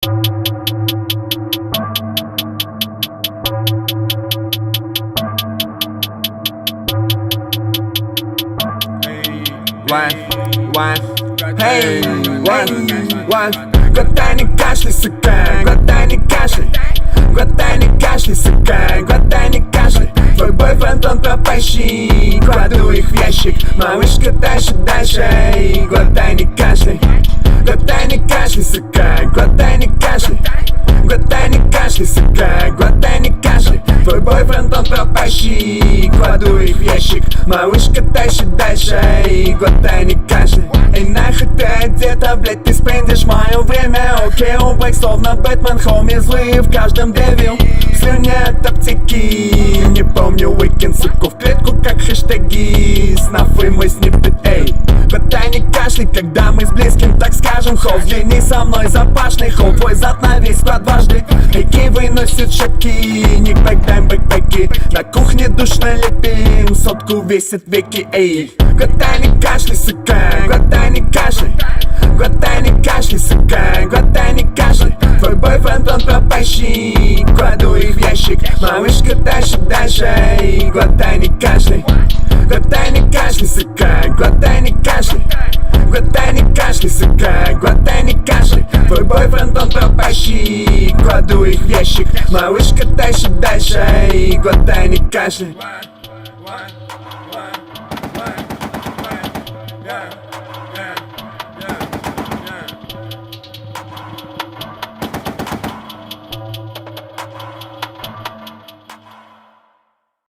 Эй, глотай, не кашляй, сука, глотай, не кашляй. Глотай, не кашляй, сука, глотай, не кашляй. Твой бойфренд, он пропащий, кладу их в ящик. Малышка, дальше, дальше, глотай, не кашляй. Глотай, не кашляй, сука, глотай, не кашляй. Глотай, не кашляй, сука, глотай, не кашляй. Твой бойфренд, он пропащий, кладу их в ящик. Малышка, дальше, дальше, глотай, не кашляй. Эй, нахуй ты одета, блять, ты спендишь мое время. Окей, облак, словно Бэтмен, хоми злые в каждом девил. Слюни от аптеки, не помню уикенд, суку в клетку, как хэштеги. Снафы мой сниппет, эй. Глотай, не кашляй, когда мы с близким, так скажем, хоу. Взгляни со мной, запашный хоу, твой зад на весь склад дважды. Эйки выносят шапки, ник бэкдайм, бэкпэки. На кухне душно лепим, сотку весит веки, эй. Глотай, не кашляй, сука, глотай, не кашляй. Глотай, не кашляй, сука, глотай, не кашляй. Твой бойфренд, он пропащий, кладу их в ящик. Малышка, дальше, дальше, глотай, не кашляй. Глотай, не кашляй, сука, глотай, не кашляй. Глотай, не кашляй, сука, глотай, не кашляй. Твой бойфренд, он пропащий, кладу их в ящик. Малышка, дальше, дальше, глотай, не кашляй.